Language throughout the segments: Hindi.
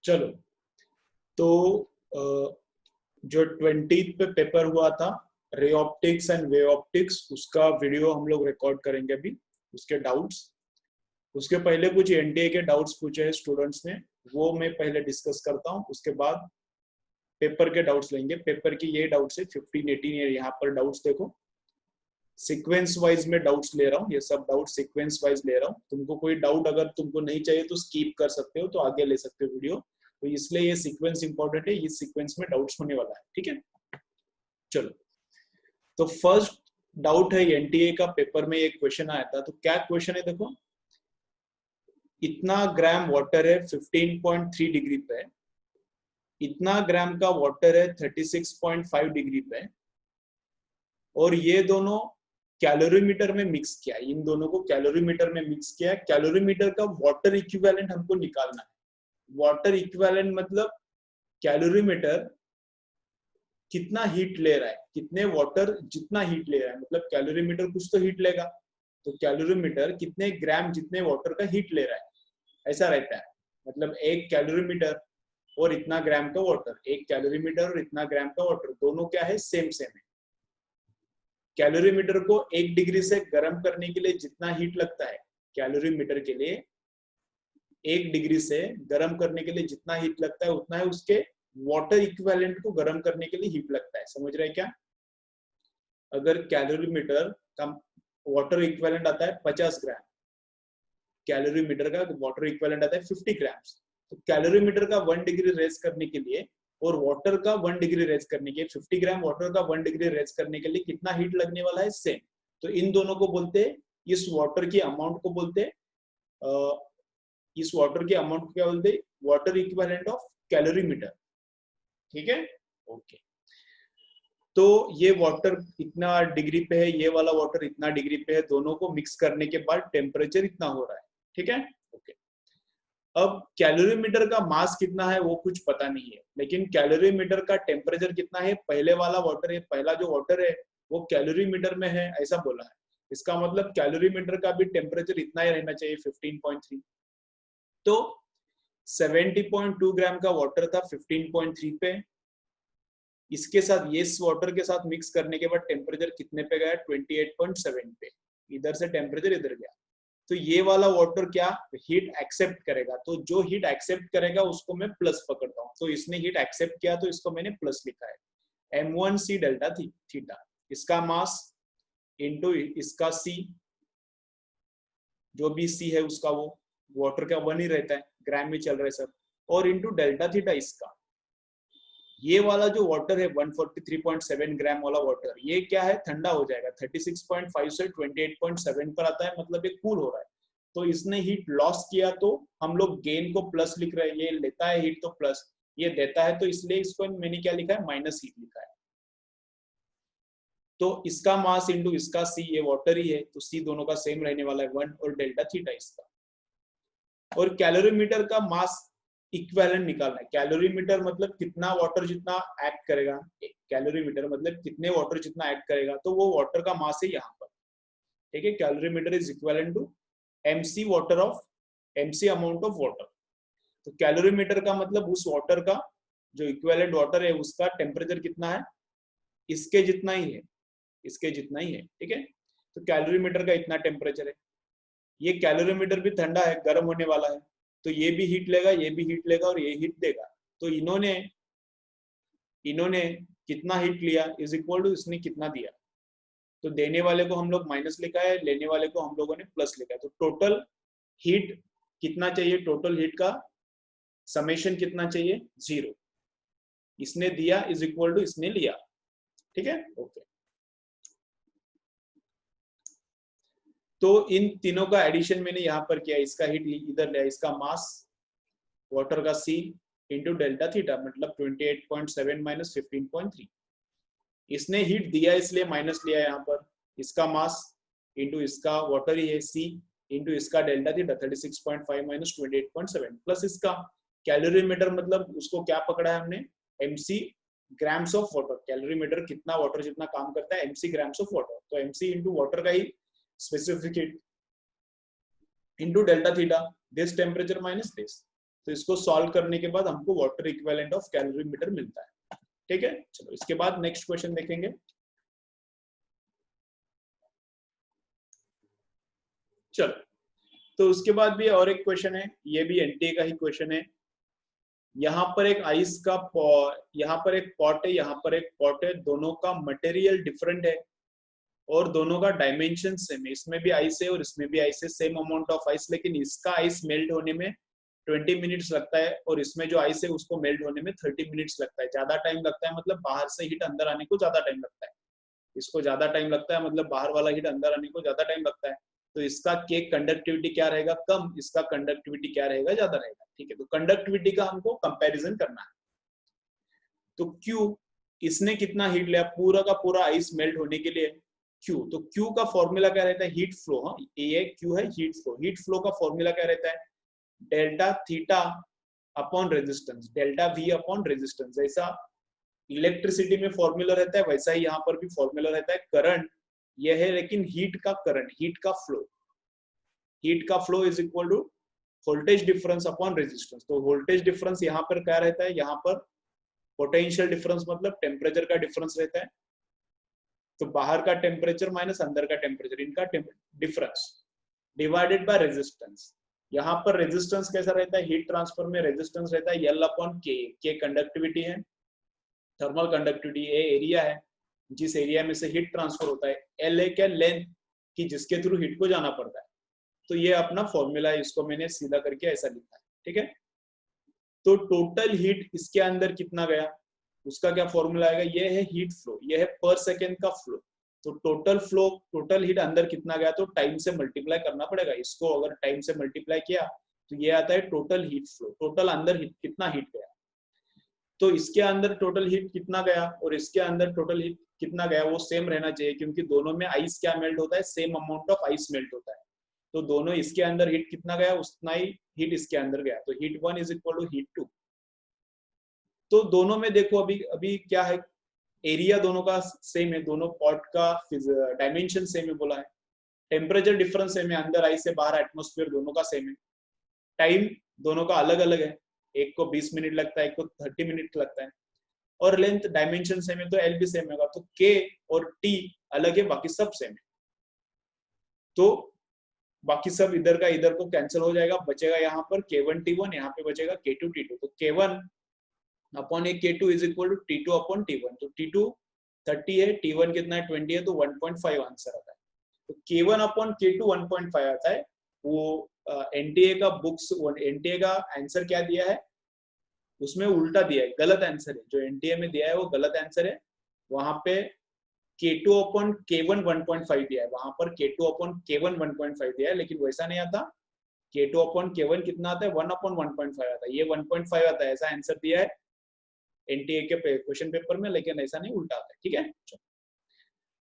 चलो, तो जो 20 पे पेपर हुआ था ray optics and way optics, उसका वीडियो हम लोग रिकॉर्ड करेंगे अभी, उसके डाउट्स। उसके पहले कुछ एनटीए के डाउट्स पूछे हैं स्टूडेंट्स ने, वो मैं पहले डिस्कस करता हूँ, उसके बाद पेपर के डाउट्स लेंगे। पेपर की ये डाउट्स है 15 18, ये यहाँ पर डाउट्स देखो, सीक्वेंस वाइज में डाउट्स ले रहा हूँ, ये सब डाउट सीक्वेंस वाइज ले रहा हूँ। तुमको कोई डाउट अगर तुमको नहीं चाहिए तो स्किप कर सकते हो, तो आगे ले सकते हो वीडियो, तो इसलिए ये सीक्वेंस इंपॉर्टेंट है, इस सीक्वेंस में डाउट्स होने वाला है, ठीक है। चलो, तो फर्स्ट डाउट है एनटीए का, पेपर में एक क्वेश्चन आया था, तो क्या क्वेश्चन है देखो, इतना ग्राम वाटर है 15.3 डिग्री पे, इतना ग्राम का वाटर है 36.5 डिग्री पे, और ये दोनों कैलोरीमीटर में मिक्स किया, इन दोनों को कैलोरीमीटर में मिक्स किया। कैलोरीमीटर का वाटर इक्विवेलेंट हमको निकालना है। वाटर इक्विवेलेंट मतलब कैलोरीमीटर कितना हीट ले रहा है, कितने वाटर जितना हीट ले रहा है, मतलब कैलोरीमीटर कुछ तो हीट लेगा, तो कैलोरीमीटर कितने ग्राम जितने वाटर का हीट ले रहा है, ऐसा रहता है। मतलब एक कैलोरीमीटर और इतना ग्राम का वाटर, एक कैलोरीमीटर और इतना ग्राम का वाटर, दोनों क्या है, सेम सेम है। कैलोरीमीटर को 1 डिग्री से गर्म करने के लिए जितना हीट लगता है, कैलोरीमीटर के लिए 1 डिग्री से गर्म करने के लिए जितना हीट लगता है, उतना है उसके वाटर इक्विवेलेंट को गर्म करने के लिए हीट लगता है। समझ रहे हैं क्या? अगर कैलोरीमीटर का वाटर इक्विवेलेंट आता है 50 ग्राम, कैलोरीमीटर का वाटर इक्विवेलेंट आता है 50 ग्राम्स, तो कैलोरीमीटर का 1 डिग्री रेज करने के लिए और वाटर का 1 डिग्री रेज करने के लिए, 50 ग्राम वाटर का 1 डिग्री रेज करने के लिए कितना हीट लगने वाला है, सेम। तो इन दोनों को बोलते हैं, इस वाटर की अमाउंट को बोलते हैं, इस वाटर के अमाउंट को क्या बोलते हैं, वाटर इक्विवेलेंट ऑफ कैलोरीमीटर, ठीक है। ओके, तो ये वाटर इतना डिग्री पे है, ये वाला वाटर इतना डिग्री पे है, दोनों को मिक्स करने के बाद टेम्परेचर इतना हो रहा है, ठीक है। ओके, अब कैलोरीमीटर का मास कितना है वो कुछ पता नहीं है, लेकिन कैलोरीमीटर का टेम्परेचर कितना है, पहले वाला वाटर है, पहला जो वाटर है वो कैलोरीमीटर में है, ऐसा बोला है। इसका मतलब कैलोरीमीटर का भी टेम्परेचर इतना ही रहना चाहिए, 15.3। तो 70.2 ग्राम का वाटर था 15.3 पे, इसके साथ ये वाटर के साथ मिक्स करने के बाद टेम्परेचर कितने पे गया, 28.7 पे। इधर से टेम्परेचर इधर गया, तो ये वाला वाटर क्या हीट एक्सेप्ट करेगा, तो जो हीट एक्सेप्ट करेगा उसको मैं प्लस पकड़ता हूँ, तो इसने हीट एक्सेप्ट किया तो इसको मैंने प्लस लिखा है। m1c डेल्टा थीटा, इसका मास इंटू इसका c, जो भी c है उसका, वो वाटर का 1 ही रहता है, ग्राम में चल रहा है सब, और इंटू डेल्टा थीटा इसका। ये वाला जो वाटर है 143.7 ग्राम वाला वाटर, ये क्या है, ठंडा हो जाएगा, 36.5 से 28.7 पर आता है, मतलब ये कूल हो रहा है। तो इसने हीट लॉस किया, तो हम लोग गेन को प्लस लिख रहे हैं, ये लेता है हीट तो प्लस, ये देता है तो इसलिए इसको मैंने क्या लिखा है, माइनस हीट लिखा है। तो इसका मास इंटू इसका सी, ये वाटर ही है तो सी दोनों का सेम रहने वाला है 1, और डेल्टा थीटा इसका। और कैलोरीमीटर का मास इक्विवेलेंट निकालना है। कैलोरीमीटर मतलब कितना वाटर जितना एक्ट करेगा, कैलोरीमीटर मतलब कितने वाटर जितना एक्ट करेगा, तो वो वाटर का मास है यहाँ पर, ठीक है। Calorimeter is equivalent to mc water of mc amount of water. तो कैलोरीमीटर का मतलब उस वाटर का जो इक्विवेलेंट वाटर है उसका टेम्परेचर कितना है, इसके जितना ही है, इसके जितना ही है, ठीक है। तो कैलोरीमीटर का इतना टेम्परेचर है, ये कैलोरीमीटर भी ठंडा है, गर्म होने वाला है, तो ये भी हीट लेगा, ये भी हीट लेगा और ये हीट देगा। तो इन्होंने कितना हीट लिया इज इक्वल टू इसने कितना दिया, तो देने वाले को हम लोग माइनस लिखा है, लेने वाले को हम लोगों ने प्लस लिखा है। तो टोटल हीट कितना चाहिए, टोटल हीट का समेशन कितना चाहिए, 0। इसने दिया इज इक्वल टू इसने लिया, ठीक है। ओके, तो इन तीनों का एडिशन मैंने यहाँ पर किया, इसका हीट इधर लिया, इसका मास वाटर का c इंटू डेल्टा थीटा, मतलब 28.7 माइनस 15.3। इसने हीट दिया इसलिए माइनस लिया यहाँ पर, इसका मास इंटू इसका वाटर ही है c इंटू इसका डेल्टा थीटा 36.5 माइनस 28.7 प्लस इसका कैलोरीमीटर, मतलब उसको क्या पकड़ा है हमने, mc grams of water. Calorimeter कितना वाटर जितना काम करता है, mc ग्राम्स ऑफ वाटर, तो mc इंटू वाटर का ही specific heat into delta theta, this temperature minus this, तो इसको सॉल्व करने के बाद हमको वाटर इक्विवेलेंट ऑफ कैलोरीमीटर मिलता है। ठीक है, चलो इसके बाद नेक्स्ट क्वेश्चन देखेंगे। चलो, तो उसके बाद भी और एक क्वेश्चन है, ये भी एनटीए का ही क्वेश्चन है। यहाँ पर एक आइस का यहाँ पर एक पॉट है, यहाँ पर एक पॉट है, दोनों का मटेरियल डिफरेंट है और दोनों का डायमेंशन सेम है। इसमें भी आइस है और इसमें भी आइस है, सेम अमाउंट ऑफ आइस, लेकिन इसका आइस मेल्ट होने में 20 मिनट्स लगता है और इसमें जो आइस है उसको मेल्ट होने में 30 मिनट्स लगता है। ज्यादा टाइम लगता है मतलब बाहर से हीट अंदर आने को ज्यादा टाइम लगता है, इसको ज्यादा टाइम लगता है मतलब बाहर वाला हीट अंदर आने को ज्यादा टाइम लगता है। तो इसका केक कंडक्टिविटी क्या रहेगा, कम, इसका कंडक्टिविटी क्या रहेगा, ज्यादा रहेगा। ठीक है, तो कंडक्टिविटी का हमको कंपैरिजन करना है। तो क्यू, इसने कितना हीट लिया पूरा का पूरा आइस मेल्ट होने के लिए, क्यू, तो क्यू का फॉर्मूला क्या रहता है, हीट फ्लो। हाँ, ये क्यू है हीट फ्लो। हीट फ्लो का फॉर्मूला क्या रहता है, delta theta upon resistance, delta we upon resistance. जैसा इलेक्ट्रिसिटी में फॉर्मूला रहता है वैसा ही यहाँ पर भी फॉर्मूला रहता है। करंट यह है, लेकिन हीट का करंट, हीट का फ्लो, हीट का flow is equal to voltage difference upon resistance. तो वोल्टेज डिफरेंस यहाँ पर क्या रहता है, यहाँ पर पोटेंशियल डिफरेंस मतलब टेम्परेचर का डिफरेंस रहता है। तो बाहर का टेम्परेचर माइनस अंदर का टेम्परेचर, इनका डिफरेंस डिवाइडेड बाय रेजिस्टेंस। यहाँ पर रेजिस्टेंस कैसा रहता है, हीट ट्रांसफर में रेजिस्टेंस रहता है एल अपॉन के। के कंडक्टिविटी है, थर्मल कंडक्टिविटी, ए एरिया है जिस एरिया में से हीट ट्रांसफर होता है, एल है क्या, लेंथ की जिसके थ्रू हीट को जाना पड़ता है। तो ये अपना फॉर्मूला है, इसको मैंने सीधा करके ऐसा लिखा है। ठीक है, तो टोटल हीट इसके अंदर कितना गया उसका क्या फॉर्मूला आएगा, ये है हीट फ्लो, ये है पर सेकेंड का फ्लो। तो टोटल फ्लो, टोटल हीट अंदर कितना गया तो टाइम से मल्टीप्लाई करना पड़ेगा इसको। अगर टाइम से मल्टीप्लाई किया तो ये आता है टोटल हीट फ्लो, टोटल अंदर हीट कितना हीट गया। तो इसके अंदर टोटल हीट कितना गया और इसके अंदर टोटल हीट कितना गया वो सेम रहना चाहिए, क्योंकि दोनों में आइस क्या मेल्ट होता है, same amount of ice melt होता है। तो दोनों, इसके अंदर हीट कितना गया उतना ही हीट इसके अंदर गया, तो heat 1 is equal to heat 2। तो दोनों में देखो अभी अभी क्या है, एरिया दोनों का सेम है, दोनों पॉट का डायमेंशन सेम है बोला है, टेम्परेचर डिफरेंस सेम है, अंदर आइस से बाहर एटमोस्फेयर दोनों का सेम है, टाइम दोनों का अलग अलग है, एक को 20 मिनट लगता है, एक को 30 मिनट लगता है, और लेंथ डायमेंशन सेम है तो एल भी सेम होगा। तो के और टी अलग है, बाकी सब सेम है। तो बाकी सब इधर का इधर को कैंसिल हो जाएगा, बचेगा यहाँ पर K1 T1, यहाँ पे बचेगा K2 T2। तो K1 अपॉन एक K2 is equal to T2 upon T1। तो T2 30 है, T1 कितना है 20 है, तो 1.5 आंसर आता है। तो K1 अपॉन K2 1.5 आता है। वो एनटीए का बुक्स, एनटीए का आंसर क्या दिया है उसमें उल्टा दिया है, गलत आंसर है, जो एनटीए में दिया है वो गलत आंसर है। वहां पे K2 अपॉन K1 1.5 दिया है, वहां पर K2 अपॉन K1 1.5 दिया है, लेकिन वैसा नहीं आता। K2 अपॉन K1 कितना आता है, 1 अपॉन 1.5 आता है, ये 1.5 आता है, ऐसा आंसर दिया है एनटीए के क्वेश्चन पेपर में, लेकिन ऐसा नहीं, उल्टा आता है। ठीक है,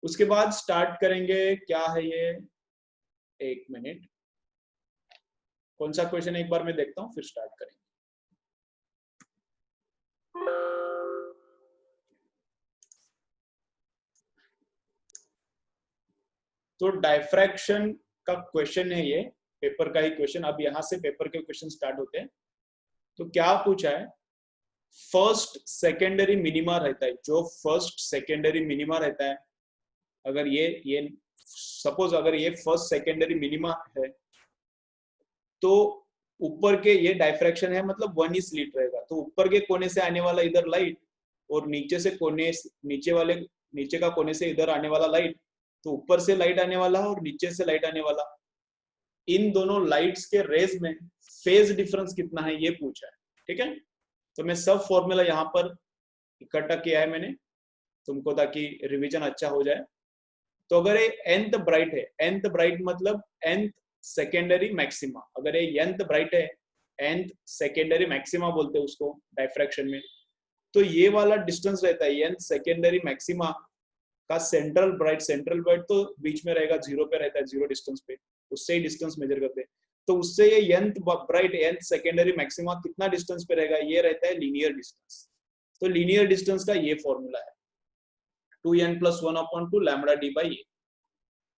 उसके बाद स्टार्ट करेंगे, क्या है ये, एक मिनट, कौन सा क्वेश्चन एक बार मैं देखता हूँ फिर स्टार्ट करेंगे। तो डायफ्रैक्शन का क्वेश्चन है ये, पेपर का ही क्वेश्चन। अब यहाँ से पेपर के क्वेश्चन स्टार्ट होते हैं। तो क्या पूछा है, फर्स्ट सेकेंडरी मिनिमा रहता है, जो फर्स्ट सेकेंडरी मिनिमा रहता है, अगर ये सपोज अगर ये फर्स्ट सेकेंडरी मिनिमा है तो ऊपर के ये डायफ्रैक्शन है मतलब 1 ही स्लिट रहेगा। तो ऊपर के कोने से आने वाला इधर लाइट और नीचे से कोने, नीचे का कोने से इधर आने वाला लाइट, तो ऊपर से लाइट आने वाला और नीचे से लाइट आने वाला, इन दोनों लाइट्स के रेज में फेज डिफरेंस कितना है ये पूछा है। ठीक है, तो मैं सब फॉर्मूला यहाँ पर इकट्ठा किया है मैंने तुमको, ताकि रिवीजन अच्छा हो जाए। तो अगर ये nth ब्राइट है, nth ब्राइट मतलब nth सेकेंडरी मैक्सिमा, अगर ये nth ब्राइट है, nth सेकेंडरी मैक्सिमा बोलते हैं उसको डायफ्रैक्शन में, तो ये वाला डिस्टेंस रहता है nth सेकेंडरी मैक्सिमा का सेंट्रल ब्राइट तो बीच में रहेगा, 0 पे रहता है, 0 डिस्टेंस पे, उससे ही डिस्टेंस मेजर करते हैं। तो उससे ये nth bright nth secondary maxima कितना डिस्टेंस पे रहेगा, ये रहता है लीनियर डिस्टेंस। तो लीनियर डिस्टेंस का ये फॉर्मूला है 2n + 1/2 लैम्बडा d/a।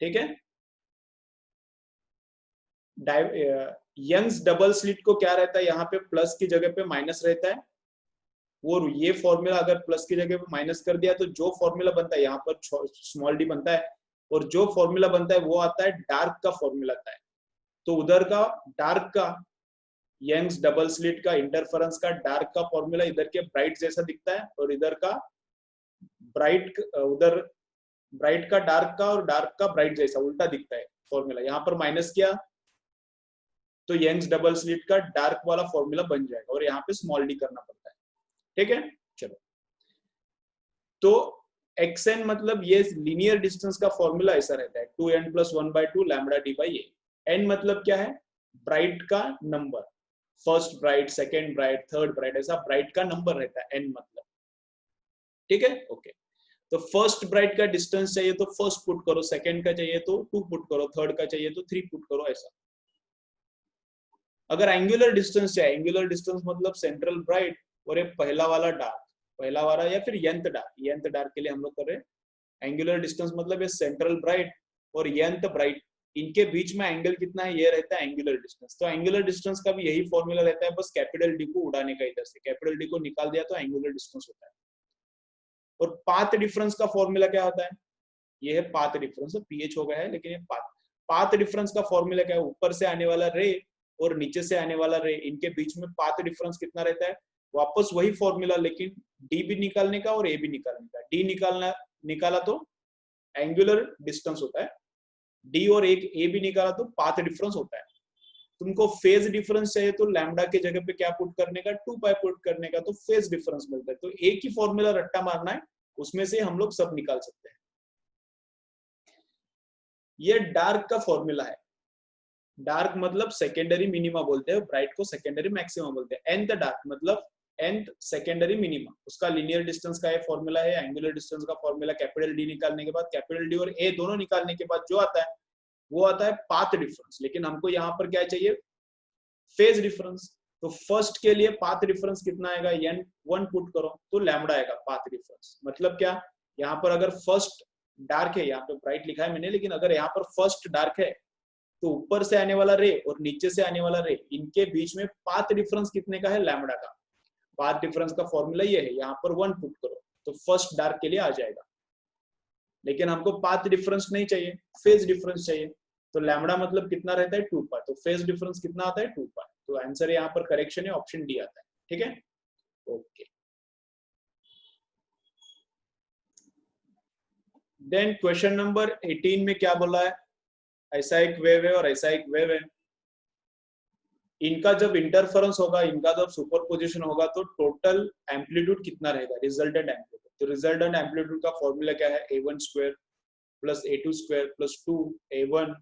ठीक है, यंग्स डबल स्लिट को क्या रहता है, यहाँ पे प्लस की जगह पे माइनस रहता है, और ये फॉर्मूला अगर प्लस की जगह पे माइनस कर दिया तो जो फॉर्मूला बनता है यहाँ पर स्मॉल डी बनता है, और जो फॉर्मूला बनता है वो आता है डार्क का फॉर्मूला आता है। तो उधर का डार्क का, यंग्स डबल स्लिट का इंटरफेरेंस का डार्क का फॉर्मूला इधर के ब्राइट जैसा दिखता है, और इधर का ब्राइट, उधर ब्राइट का डार्क का और डार्क का ब्राइट जैसा उल्टा दिखता है फॉर्मूला। यहाँ पर माइनस किया तो यंग्स डबल स्लिट का डार्क वाला फॉर्मूला बन जाएगा, और यहाँ पे स्मॉल डी करना पड़ता है। ठीक है, चलो। तो xn मतलब ये लीनियर डिस्टेंस का फॉर्मूला ऐसा रहता है 2n + 1/2 lambda D by A. n मतलब क्या है, ब्राइट का number, first bright, second bright, third bright, ऐसा ब्राइट का नंबर रहता है n मतलब। ठीक है, ओके। तो फर्स्ट ब्राइट का डिस्टेंस चाहिए तो फर्स्ट पुट करो, सेकेंड का चाहिए तो 2 पुट करो, थर्ड का चाहिए तो 3 पुट करो, ऐसा। अगर एंगुलर डिस्टेंस चाहिए, एंगुलर डिस्टेंस मतलब सेंट्रल ब्राइट और ये पहला वाला डार्क, पहला वाला या फिर यंथ डार्क के लिए हम लोग कर रहे हैं एंगुलर डिस्टेंस, मतलब ये सेंट्रल ब्राइट और यंथ ब्राइट, इनके बीच में एंगल कितना है, ये रहता है एंगुलर डिस्टेंस। तो एंगुलर डिस्टेंस का भी यही फॉर्मूला रहता है, बस कैपिटल डी को उड़ाने का, इधर से कैपिटल डी को निकाल दिया तो एंगुलर डिस्टेंस होता है। और पाथ डिफरेंस का फॉर्मूला क्या होता है, ये है पाथ डिफरेंस, पीएच हो गया है लेकिन ये पाथ डिफरेंस का फॉर्मूला क्या है, ऊपर से आने वाला रे और नीचे से आने वाला रे, इनके बीच में पाथ डिफरेंस कितना रहता है, वापस वही फॉर्मूला, लेकिन डी भी निकालने का और ए भी निकालने का। डी निकाला तो एंगुलर डिस्टेंस होता है, डी और एक ए भी निकाला तो पाथ डिफरेंस होता है। तुमको फेज डिफरेंस चाहिए तो लैम्डा के जगह पे क्या पुट करने का, 2 पाई पुट करने का, तो फेज डिफरेंस मिलता है। तो एक ही फॉर्मूला रट्टा मारना है, उसमें से हम लोग सब निकाल सकते हैं। ये डार्क का फॉर्मूला है, डार्क मतलब सेकेंडरी मिनिमा बोलते हैं, ब्राइट को सेकेंडरी मैक्सिमा बोलते हैं। nth डार्क मतलब nth सेकेंडरी मिनिमा, उसका लीनियर डिस्टेंस का ये फॉर्मूला है। एंगुलर डिस्टेंस का फॉर्मूला कैपिटल डी निकालने के बाद, कैपिटल डी और ए दोनों निकालने के बाद जो आता है वो आता है पाथ डिफरेंस। लेकिन हमको यहाँ पर क्या चाहिए, फेज डिफरेंस। तो फर्स्ट के लिए पाथ डिफरेंस कितना आएगा, n1 पुट करो तो लैम्डा आएगा पाथ डिफरेंस। मतलब क्या, यहाँ पर अगर फर्स्ट डार्क है, यहाँ पे ब्राइट लिखा है मैंने, लेकिन अगर यहाँ पर फर्स्ट डार्क है तो ऊपर से आने वाला रे और नीचे से आने वाला रे, इनके बीच में पाथ डिफरेंस कितने का है, लैम्डा का। पाथ डिफरेंस का फॉर्मूला ये है, यहाँ पर 1 पुट करो तो फर्स्ट डार्क के लिए आ जाएगा। लेकिन हमको पाथ डिफरेंस नहीं चाहिए, फेज डिफरेंस चाहिए। तो लैम्डा मतलब कितना रहता है, 2 पाई। तो फेज डिफरेंस कितना आता है, 2 पाई। तो आंसर यहाँ पर करेक्शन है, ऑप्शन डी आता है। ठीक है, ओके। देन क्वेश्चन नंबर 18 में क्या बोला है, ऐसा एक वेव है और ऐसा एक वेव है, इनका जब इंटरफेरेंस होगा, इनका जब सुपरपोजिशन होगा तो टोटल एम्पलीट्यूड कितना रहेगा, रिजल्टेंट एम्पलीट्यूड। तो रिजल्टेंट एम्पलीट्यूड का फॉर्मूला क्या है, a1 square plus a2 square plus 2a1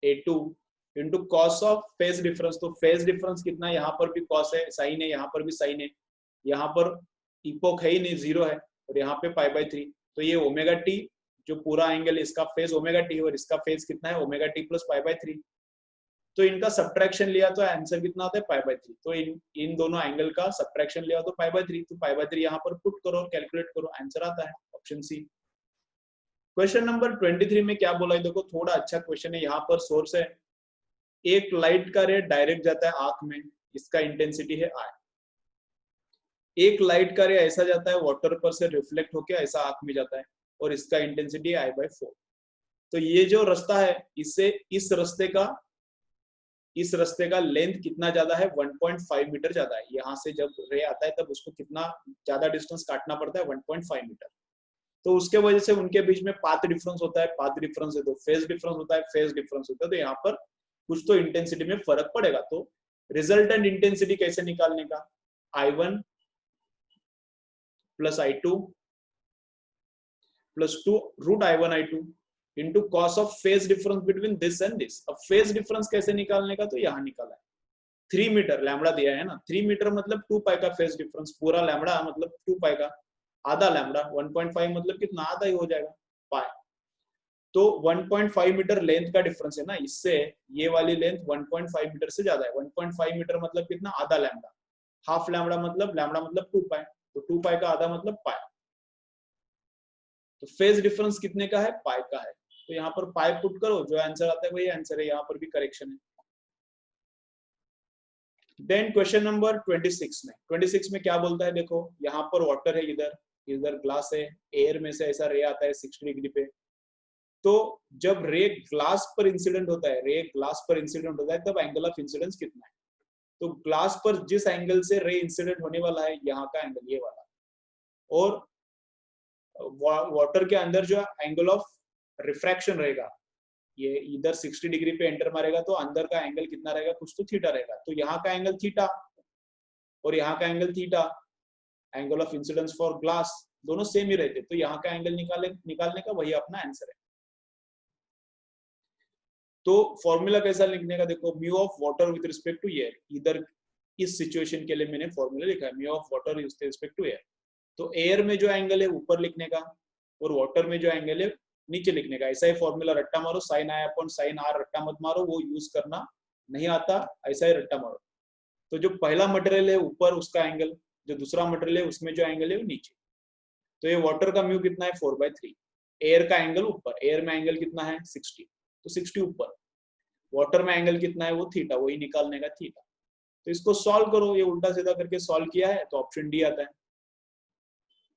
a2 into cos of phase difference. तो फेज डिफरेंस कितना, यहाँ पर भी कॉस है, साइन है, यहाँ पर भी साइन है, यहाँ पर इपोक है ही नहीं, 0 है, और यहाँ पे π/3। तो ये ओमेगा टी जो पूरा एंगल, इसका फेज ओमेगा टी और इसका फेज कितना है, ओमेगा टी प्लस π/3। तो इनका सब्ट्रैक्शन लिया तो आंसर कितना आता है, π/3। तो इन दोनों एंगल का सब्ट्रैक्शन लिया तो π/3। तो π/3 यहाँ पर पुट करो और कैलकुलेट करो, आंसर आता है ऑप्शन सी। क्वेश्चन नंबर 23 में क्या बोला है, देखो थोड़ा अच्छा क्वेश्चन है। यहाँ पर सोर्स है, एक लाइट का रे डायरेक्ट जाता है आंख में, इसका इंटेंसिटी है I। एक लाइट का रे ऐसा जाता है वाटर पर से रिफ्लेक्ट होकर ऐसा आंख में जाता है, और इसका इंटेंसिटी है I/4। तो ये जो रास्ता है, इससे इस रास्ते का लेंथ कितना ज्यादा है, 1.5 मीटर ज्यादा है। यहाँ से जब रे आता है तब उसको कितना ज्यादा डिस्टेंस काटना पड़ता है, 1.5 मीटर। तो उसके वजह से उनके बीच में पाथ डिफरेंस होता है, पाथ डिफरेंस है तो फेज डिफरेंस होता है, फेज डिफरेंस होता है तो यहाँ पर कुछ तो इंटेंसिटी में फर्क पड़ेगा। तो रिजल्टेंट इंटेंसिटी कैसे निकालने का, I1 plus I2 plus 2 root I1 I2 into cos of phase difference between this and this. अब फेज डिफरेंस कैसे निकालने का, तो यहाँ निकाला है 3 मीटर लैम्डा दिया है ना, 3 मीटर मतलब 2 पाई का फेज डिफरेंस, पूरा लैम्डा मतलब 2 पाई का आधा लैम्डा, 1.5 मतलब कितना, आधा ही हो जाएगा पाई। तो 1.5 मीटर लेंथ का डिफरेंस है ना, इससे ये वाली लेंथ 1.5 मीटर से ज्यादा है। 1.5 मीटर मतलब कितना, आधा लैम्डा। हाफ लैम्डा मतलब 2 पाई, तो 2 पाई का आधा मतलब पाई। तो फेज डिफरेंस कितने का है, पाई का है। तो यहाँ पर पाई पुट करो, जो आंसर आता है वही आंसर है, यहाँ पर भी करेक्शन है। देन क्वेश्चन नंबर 26 में क्या बोलता है, देखो यहाँ पर वाटर है, इधर इधर ग्लास है, एयर में से ऐसा रे आता है 60 डिग्री पे। तो जब रे ग्लास पर इंसिडेंट होता है, तब एंगल ऑफ इंसिडेंस कितना है? तो ग्लास पर जिस एंगल से रे इंसिडेंट होने वाला है, यहाँ का एंगल ये वाला, और वाटर के अंदर जो एंगल ऑफ रिफ्रैक्शन रहेगा, ये इधर 60 डिग्री पे एंटर मारेगा तो अंदर का एंगल कितना रहेगा, कुछ तो थीटा रहेगा। तो यहाँ का एंगल थीटा और यहाँ का angle theta, angle of incidence for glass दोनों सेम ही रहते, तो यहाँ का एंगल निकालने का वही अपना आंसर है। तो फॉर्मूला कैसा लिखने का, देखो mu of water with respect to air, इधर इस सिचुएशन के लिए मैंने फॉर्मूला लिखा है mu of water with respect to air. तो एयर में जो एंगल है ऊपर लिखने का और वाटर में जो एंगल है नीचे लिखने का। ऐसा ही फॉर्मूला रट्टा मारो, sine i upon sine r रट्टा मत मारो, वो यूज करना नहीं आता, ऐसा ही रट्टा मारो। तो जो पहला मटेरियल है ऊपर उसका एंगल, जो दूसरा मटेरियल है उसमें जो एंगल है वो नीचे। तो ये वाटर का म्यू कितना है 4/3, एयर का एंगल ऊपर, एयर में एंगल कितना है 60, तो 60 ऊपर, वाटर में एंगल कितना है वो थीटा, वही निकालने का थीटा। तो इसको सॉल्व करो, ये उल्टा सीधा करके सॉल्व किया है तो ऑप्शन डी आता है।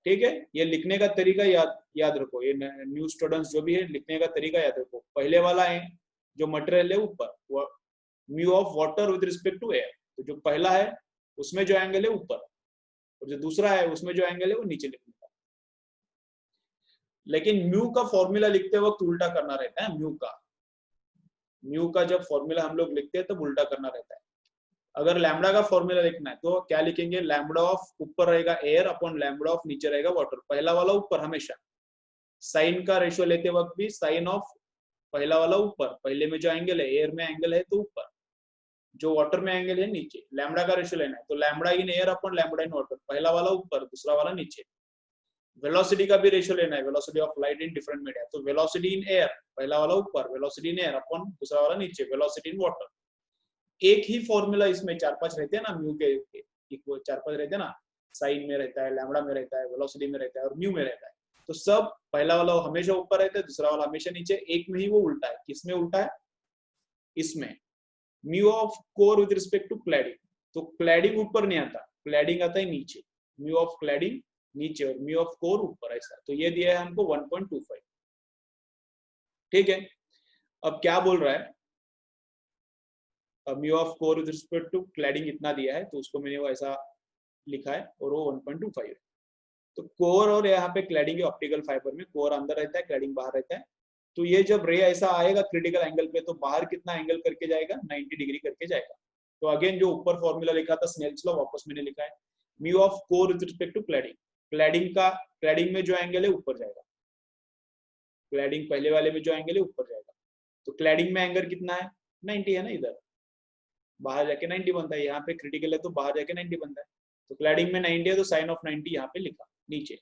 ठीक है, ये लिखने का तरीका याद रखो, ये न्यू स्टूडेंट्स जो भी है लिखने का तरीका याद रखो। पहले वाला है जो मटेरियल है ऊपर, mu of water with respect to air, तो जो पहला है उसमें जो एंगल है ऊपर और जो दूसरा है उसमें जो एंगल है वो नीचे लिखने का। लेकिन म्यू का फॉर्मूला लिखते वक्त उल्टा करना रहता है। म्यू का जब फॉर्मूला हम लोग लिखते हैं तब उल्टा करना रहता है। अगर लैम्बडा का फॉर्मूला लिखना है तो क्या लिखेंगे, लैम्बडा ऑफ ऊपर रहेगा एयर अपॉन लैम्बडा ऑफ नीचे रहेगा वाटर, पहला वाला ऊपर हमेशा। साइन का रेशियो लेते वक्त भी साइन ऑफ पहला वाला ऊपर, पहले में जो एंगल है एयर में एंगल है तो ऊपर, जो वाटर में एंगल है नीचे। लैम्बडा का रेशियो लेना है तो lambda in air upon lambda in water, पहला वाला ऊपर दूसरा वाला नीचे। वेलोसिटी का भी रेशियो लेना है, velocity of light in different media, तो वेलोसिटी इन एयर पहला वाला ऊपर, वेलोसिटी इन एयर अपॉन दूसरा वाला नीचे, वेलोसिटी इन वाटर। एक ही फॉर्मूला इसमें 4-5 रहते हैं ना, म्यू के 4-5 रहते हैं ना, साइन में रहता है, लैम्बडा में रहता है, वेलोसिटी में रहता है और म्यू में रहता है। तो सब पहला वाला हमेशा ऊपर रहता है, दूसरा वाला हमेशा नीचे, एक में ही वो उल्टा है। किसमें उल्टा है, इसमें। Mu of core with respect to cladding, तो क्लैडिंग ऊपर नहीं आता, क्लैडिंग आता है नीचे, म्यू ऑफ क्लैडिंग नीचे और म्यू ऑफ कोर ऊपर, ऐसा। तो ये दिया है हमको 1.25। ठीक है, अब क्या बोल रहा है, mu of core with respect to cladding इतना दिया है, तो उसको मैंने वो ऐसा लिखा है और वो 1.25 है। तो कोर और यहाँ पे क्लैडिंग के ऑप्टिकल फाइबर में कोर अंदर रहता है, क्लैडिंग बाहर रहता है। तो ये जब रे ऐसा आएगा क्रिटिकल एंगल पे तो बाहर कितना एंगल करके जाएगा, 90 डिग्री करके जाएगा। तो अगेन जो ऊपर फॉर्मूला लिखा था स्नेल्स लॉ वापस मैंने लिखा है, mu of core with respect to cladding, cladding में जो एंगल है ऊपर जाएगा, क्लैडिंग पहले वाले में जो एंगल है ऊपर जाएगा। तो क्लैडिंग में एंगल कितना है 90 है ना, इधर बाहर जाके 90 बनता है, यहाँ पे क्रिटिकल है तो बाहर जाके 90 बनता है। तो क्लैडिंग में 90 है तो साइन ऑफ 90 यहाँ पे लिखा नीचे।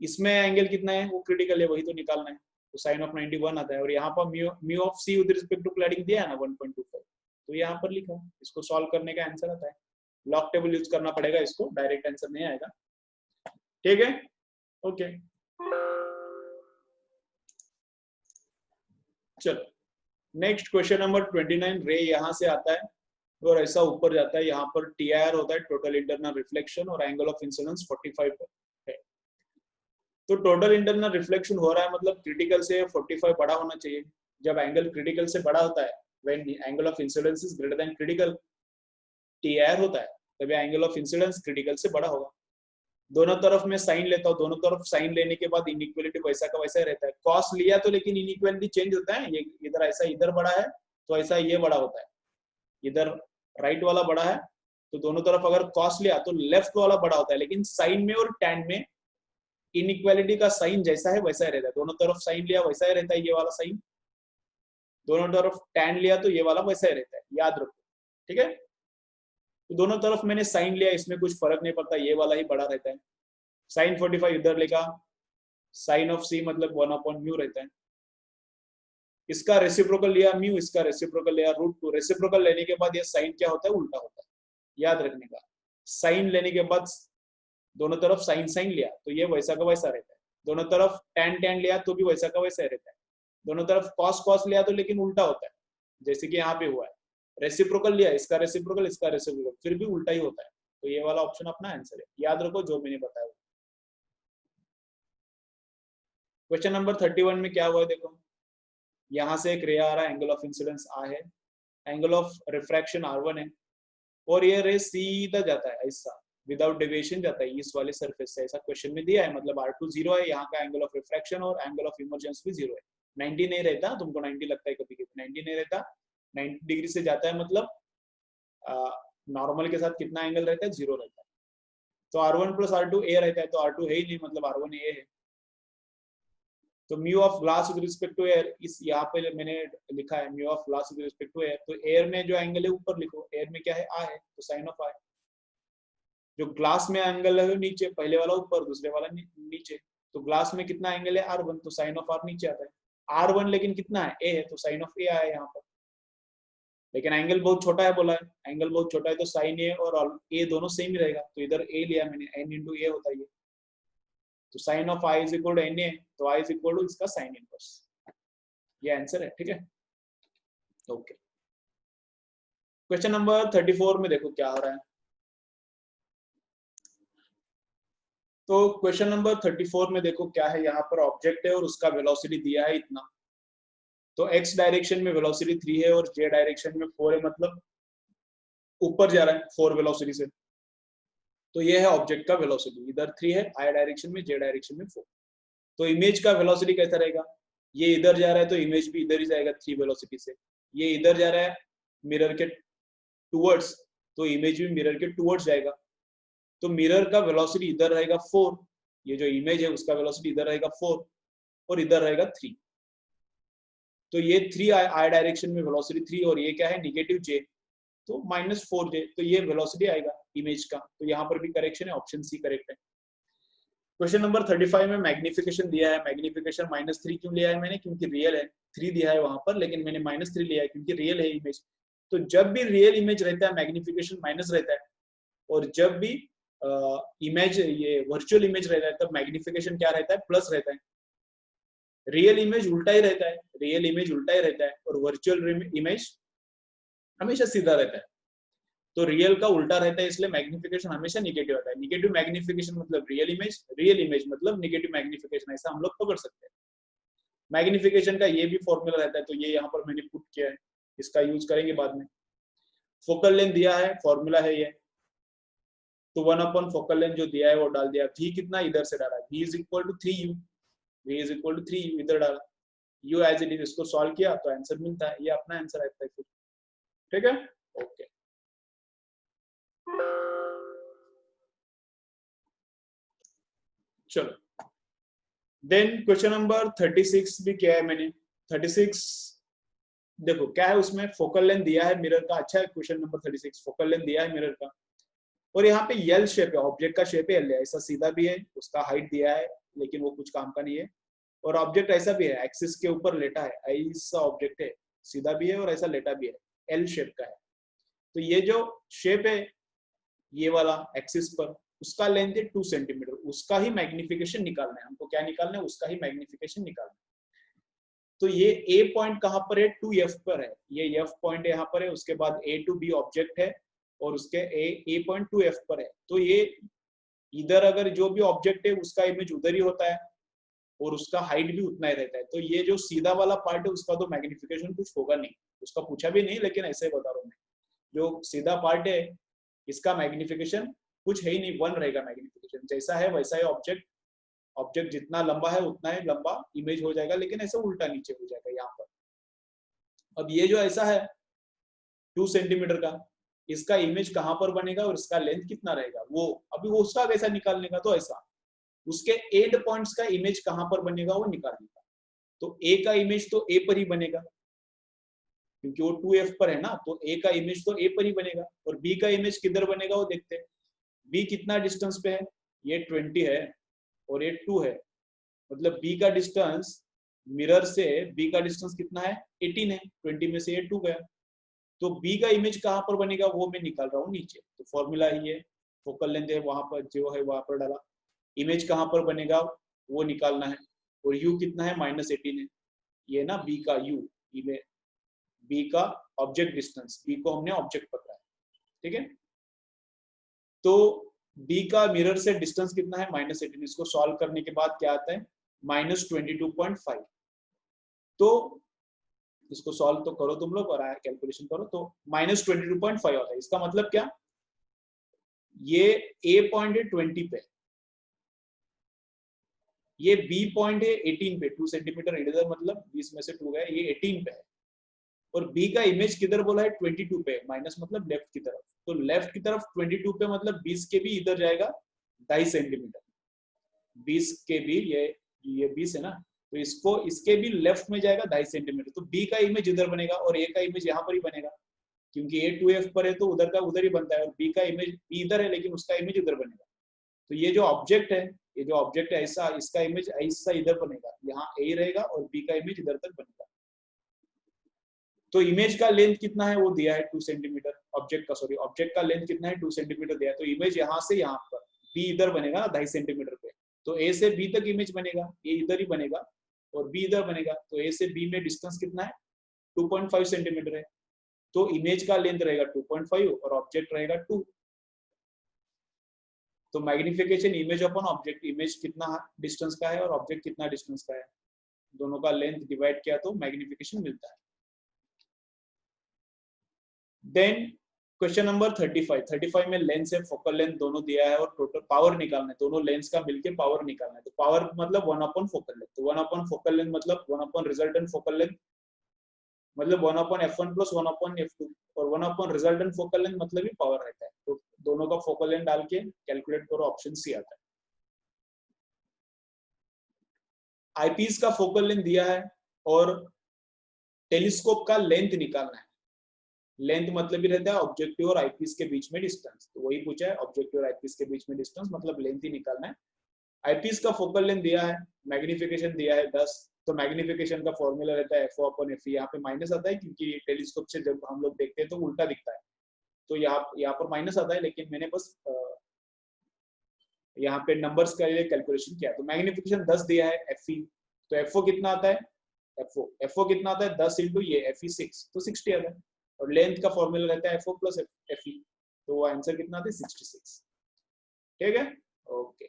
इसमें एंगल कितना है, वो क्रिटिकल है, वही तो निकालना है, तो साइन ऑफ 91 आता है। और यहाँ पर mu of C with respect to cladding दिया है ना 1.25, तो यहाँ पर लिखा। इसको सॉल्व करने का आंसर आता है, लॉग टेबल यूज करना पड़ेगा, इसको डायरेक्ट आंसर नहीं आएगा। ठीक है, ओके चलो नेक्स्ट क्वेश्चन नंबर 29। रे यहाँ से आता है और ऐसा ऊपर जाता है, यहाँ पर TIR होता है, टोटल इंटरनल रिफ्लेक्शन, और एंगल ऑफ इंसिडेंस 45 है। तो टोटल इंटरनल रिफ्लेक्शन हो रहा है, मतलब क्रिटिकल से 45 बड़ा होना चाहिए। जब एंगल क्रिटिकल से बड़ा होता है, when angle of incidence is greater than critical TIR होता है, तभी एंगल ऑफ इंसिडेंस क्रिटिकल से बड़ा होगा। दोनों तरफ में साइन लेता हूँ, दोनों तरफ साइन लेने के बाद इनइक्वालिटी वैसा का वैसा ही रहता है। कॉस लिया तो लेकिन इनइक्वालिटी चेंज होता है, ये इधर ऐसा इधर बड़ा है तो ऐसा ये बड़ा होता है, इधर राइट वाला बड़ा है तो दोनों तरफ अगर कॉस लिया तो लेफ्ट वाला बड़ा होता है। लेकिन साइन में और टैन में इनइक्वालिटी का साइन जैसा है वैसा ही रहता है, दोनों तरफ साइन लिया वैसा ही रहता है, ये वाला साइन, दोनों तरफ टैन लिया तो ये वाला वैसा ही रहता है, याद रखो। ठीक है, तो दोनों तरफ मैंने साइन लिया, इसमें कुछ फर्क नहीं पड़ता, ये वाला ही बड़ा रहता है। साइन 45 इधर लिखा, साइन ऑफ सी मतलब 1/μ रहता है। इसका रेसिप्रोकल लिया म्यू, इसका रेसिप्रोकल लिया √2। रेसिप्रोकल लेने के बाद ये साइन क्या होता है, उल्टा होता है, याद रखने का। साइन लेने के बाद दोनों तरफ साइन साइन लिया तो ये वैसा का वैसा रहता है, दोनों तरफ टैन टैन लिया तो भी वैसा का वैसा रहता है, दोनों तरफ कॉस कॉस लिया तो लेकिन उल्टा होता है, जैसे कि यहाँ पे हुआ है। रेसिप्रोकल लिया, इसका रेसिप्रोकल, इसका रेसिप्रोकल, फिर भी उल्टा ही होता है। तो ये वाला ऑप्शन अपना आंसर है, याद रखो जो मैंने बताया। क्वेश्चन नंबर 31 में क्या हुआ है देखो, यहाँ से एक रे आ रहा है, एंगल ऑफ इंसिडेंस आ है, एंगल ऑफ रिफ्रैक्शन R1 है, और ये रे सीधा जाता है ऐसा विदाउट डेविएशन जाता है इस वाले सरफेस से, ऐसा क्वेश्चन में दिया है। मतलब R2 0 है, यहाँ का एंगल ऑफ रिफ्रैक्शन और एंगल ऑफ इमर्जेंस भी 0 है। 90 नहीं रहता, तुमको 90 लगता है कभी कभी, 90 नहीं रहता, 90 डिग्री से जाता है, मतलब नॉर्मल के साथ कितना एंगल रहता है, 0 रहता है। तो R1 प्लस R2 A रहता है, तो R2 है ही नहीं, मतलब R1 A है। तो mu of glass with respect to air, इस यहाँ पे मैंने लिखा है mu of glass with respect to air, तो एयर में जो एंगल है ऊपर लिखो, एयर में क्या है, आ है, तो साइन ऑफ आ। जो ग्लास में एंगल है नीचे, पहले वाला ऊपर, दूसरे वाला नीचे, तो ग्लास में कितना एंगल है, R1, तो साइन ऑफ R नीचे आता है। R1 लेकिन कितना है, A है, तो साइन ऑफ A आया यहाँ पर। लेकिन एंगल बहुत छोटा है बोला है, एंगल बहुत छोटा है, तो साइन A और A दोनों सेम ही रहेगा, तो इधर A लिया मैंने, n इंटू A होता है ये, तो sine of I is equal to NA, तो I इज इक्वल टू इसका साइन इनवर्स, ये आंसर है, ठीक है, ओके। क्वेश्चन नंबर 34 में देखो क्या हो रहा है। तो क्वेश्चन नंबर 34 में देखो क्या है, यहाँ पर ऑब्जेक्ट है और उसका वेलोसिटी दिया है इतना, तो x डायरेक्शन में वेलोसिटी 3 है और j डायरेक्शन में 4 है, मतलब ऊपर जा रहा है 4 वेलोसिटी से। तो ये है ऑब्जेक्ट का वेलोसिटी, इधर 3 है i डायरेक्शन में, j डायरेक्शन में 4। तो इमेज का वेलोसिटी कैसा रहेगा, ये इधर जा रहा है तो इमेज भी इधर ही जाएगा 3 वेलोसिटी से, ये इधर जा रहा है मिरर के टुवर्ड्स, तो इमेज भी मिरर के टुवर्ड्स जाएगा, तो मिरर का वेलोसिटी इधर रहेगा 4, ये जो इमेज है उसका वेलोसिटी इधर रहेगा 4 और इधर रहेगा 3, तो ये 3 आई डायरेक्शन में वेलोसिटी 3 और ये क्या है नेगेटिव j, तो -4j, तो ये वेलोसिटी आएगा इमेज का। तो यहाँ पर भी करेक्शन है, ऑप्शन सी करेक्ट है। क्वेश्चन नंबर 35 में मैग्निफिकेशन दिया है, मैग्निफिकेशन -3 क्यों लिया है मैंने, क्योंकि रियल है, 3 दिया है वहां पर, लेकिन मैंने -3 लिया है क्योंकि रियल है इमेज। तो जब भी रियल इमेज रहता है मैग्निफिकेशन माइनस रहता है, और जब भी इमेज ये वर्चुअल इमेज रहता है तब मैग्निफिकेशन क्या रहता है, प्लस रहता है। रियल इमेज उल्टा ही रहता है, रियल इमेज उल्टा ही रहता है, और वर्चुअल इमेज हमेशा सीधा रहता है। तो रियल का उल्टा रहता है, इसलिए मैग्निफिकेशन हमेशा निगेटिव आता है। निगेटिव मैग्निफिकेशन मतलब रियल इमेज मतलब निगेटिव मैग्निफिकेशन, ऐसा हम लोग पकड़ सकते हैं। मैग्निफिकेशन का ये भी फॉर्मूला रहता है, तो ये यहाँ पर मैंने पुट किया है, इसका यूज करेंगे बाद में। फोकल लेंथ दिया है, फॉर्मूला है ये, तो 1 फोकल लेंथ जो दिया है वो डाल दिया। v कितना इधर से डाला, v is equal to 3u, v is equal to 3u इधर डाला, u एज इट इज, इसको सॉल्व किया तो आंसर मिलता है, ये अपना आंसर आता है फिर, ठीक है, ओके। चलो देन क्वेश्चन नंबर 36 भी किया है मैंने। 36 देखो क्या है, उसमें फोकल लेंथ दिया है मिरर का, अच्छा है क्वेश्चन नंबर 36, फोकल लेंथ दिया है मिरर का, और यहाँ पे यल शेप है, ऑब्जेक्ट का शेप है एल है, ऐसा सीधा भी है, उसका हाइट दिया है लेकिन वो कुछ काम का नहीं है, और ऑब्जेक्ट ऐसा भी है, एक्सिस के ऊपर लेटा है, ऐसा ऑब्जेक्ट है, सीधा भी है और ऐसा लेटा भी है, एल शेप का है। तो ये जो शेप है ये वाला एक्सिस पर, उसका लेंथ है 2 सेंटीमीटर, उसका ही मैग्निफिकेशन निकालना है हमको, क्या निकालना है, उसका ही मैग्निफिकेशन निकालना है। तो ये ए पॉइंट कहाँ पर है, 2f पर है, ये f पॉइंट यहाँ पर है, उसके बाद a to b ऑब्जेक्ट है और उसके a पॉइंट 2f पर है। तो ये इधर अगर जो भी ऑब्जेक्ट है उसका इमेज उधर ही होता है और उसका हाइट भी उतना ही रहता है। तो ये जो सीधा वाला पार्ट है उसका तो मैग्निफिकेशन कुछ होगा नहीं, उसका पूछा भी नहीं, लेकिन ऐसे बता रहा हूँ मैं, जो सीधा पार्ट है इसका मैग्निफिकेशन कुछ है ही नहीं, 1 रहेगा मैग्निफिकेशन, जैसा है वैसा ही ऑब्जेक्ट, ऑब्जेक्ट जितना लंबा है उतना ही लंबा इमेज हो जाएगा, लेकिन ऐसा उल्टा नीचे हो जाएगा यहाँ पर। अब ये जो ऐसा है 2 सेंटीमीटर का, इसका इमेज कहाँ पर बनेगा और इसका लेंथ कितना रहेगा, वो अभी वो उसका कैसा निकालने का, तो ऐसा उसके एंड पॉइंट्स का इमेज कहाँ पर बनेगा वो निकालने का। तो ए का इमेज तो ए पर ही बनेगा क्योंकि वो 2f पर है ना, तो ए का इमेज तो ए पर ही बनेगा, और बी का इमेज किधर बनेगा वो देखते हैं। बी कितना डिस्टेंस पे है, ये 20 है और ये 2 है, मतलब बी का डिस्टेंस मिरर से बी का डिस्टेंस कितना है 18 है, 20 में से ये 2 गया, तो बी का इमेज कहाँ पर बनेगा वो मैं निकाल रहा हूँ नीचे। तो फॉर्मूला ही है, फोकल लेंथ है वहां पर जो है वहां पर डाला, इमेज कहाँ पर बनेगा वो निकालना है, और u कितना है -18 है, ये ना बी का u, बी का ऑब्जेक्ट डिस्टेंस, बी को हमने ऑब्जेक्ट पकड़ा है, ठीक है। तो बी का मिरर से डिस्टेंस कितना है, -18। इसको सॉल्व करने के बाद क्या आता है, -22.5। तो इसको सॉल्व तो करो तुम लोग और कैलकुलेशन करो, तो -22.5 आता है। इसका मतलब क्या, ये ए पॉइंट है 20 पे, ये बी पॉइंट है 18 पे, 2 सेंटीमीटर इधर, मतलब 20 में से 2 गया, ये 18 पे है। और बी का इमेज किधर बोला है, 22 पे, माइनस मतलब लेफ्ट की तरफ। तो लेफ्ट की तरफ 22 पे मतलब 20 के भी इधर जाएगा 2.5 सेंटीमीटर। 20 के भी ये 20 है ना, तो इसको इसके भी लेफ्ट में जाएगा 2.5 सेंटीमीटर। तो बी का इमेज इधर बनेगा और ए का इमेज यहाँ पर ही बनेगा, क्योंकि ए 2f पर है तो उधर का उधर ही बनता है, और बी का इमेज बी इधर है लेकिन उसका इमेज उधर बनेगा। तो ये जो ऑब्जेक्ट है, ये जो ऑब्जेक्ट है ऐसा, इसका इमेज ऐसा इधर बनेगा, यहाँ ए रहेगा और बी का इमेज इधर तक बनेगा। तो इमेज का लेंथ कितना है वो दिया है 2 सेंटीमीटर, ऑब्जेक्ट का लेंथ कितना है 2 सेंटीमीटर दिया है। तो इमेज यहाँ से यहाँ पर, बी इधर बनेगा 2.5 सेंटीमीटर पे, तो ए से बी तक इमेज बनेगा, ए इधर ही बनेगा और बी इधर बनेगा। तो ए से बी में डिस्टेंस कितना है, 2.5 सेंटीमीटर है। तो इमेज का लेंथ रहेगा 2.5 और ऑब्जेक्ट रहेगा 2। तो magnification image upon object, image कितना डिस्टेंस का है और ऑब्जेक्ट कितना डिस्टेंस का है, दोनों का लेंथ डिवाइड किया तो मैग्निफिकेशन मिलता है। देन क्वेश्चन नंबर 35 में लेंस है, फोकल लेंथ दोनों दिया है और टोटल पावर निकालना है, दोनों लेंस का मिलके पावर निकालना है। तो पावर मतलब 1 अपॉन फोकल लेंथ, तो 1 अपॉन फोकल लेंथ मतलब 1 अपॉन रिजल्टेंट फोकल लेंथ, मतलब 1 upon f1 plus 1 upon f2, और 1 अपॉन रिजल्टेंट फोकल लेंथ मतलब ही पावर रहता है। तो दोनों का फोकल लेंथ डाल के कैलकुलेट करो, ऑप्शन सी आता है। आईपीस का फोकल लेंथ दिया है और टेलीस्कोप का लेंथ निकालना है। लेंथ मतलब ही रहता है ऑब्जेक्टिव और आईपीस के बीच में डिस्टेंस, तो वही पूछा है, ऑब्जेक्टिव और आईपीस के बीच में डिस्टेंस मतलब लेंथ ही निकालना है। आईपीस का फोकल लेंथ दिया है, मैग्निफिकेशन दिया है 10, तो मैग्निफिकेशन का फॉर्मूला रहता है एफ अपॉन एफ। यहाँ पे माइनस आता है क्योंकि टेलीस्कोप से जब हम लोग देखते हैं तो उल्टा दिखता है, तो यहाँ पर माइनस आता है, लेकिन मैंने बस यहाँ पे नंबर्स का लिए कैलकुलेशन किया। तो मैग्निफिकेशन 10 दिया है एफई, तो एफओ कितना आता है, एफओ कितना आता है 10 इंटू ये एफई 6, तो 60 आता है। और लेंथ का फॉर्मूला रहता है एफओ प्लस एफई, तो वो आंसर कितना आता है 66। ठीक है, ओके।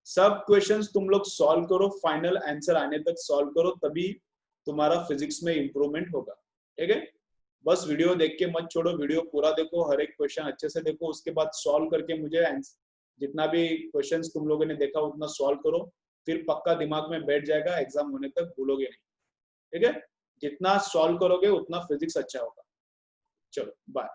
सब क्वेश्चंस तुम लोग सॉल्व करो, फाइनल आंसर आने तक सॉल्व करो, तभी तुम्हारा फिजिक्स में इंप्रूवमेंट होगा। ठीक है, बस वीडियो देख के मत छोड़ो, वीडियो पूरा देखो, हर एक क्वेश्चन अच्छे से देखो, उसके बाद सॉल्व करके मुझे जितना भी क्वेश्चंस तुम लोगों ने देखा उतना सॉल्व करो, फिर पक्का दिमाग में बैठ जाएगा, एग्जाम होने तक भूलोगे नहीं। ठीक है, जितना सॉल्व करोगे उतना फिजिक्स अच्छा होगा। चलो बाय।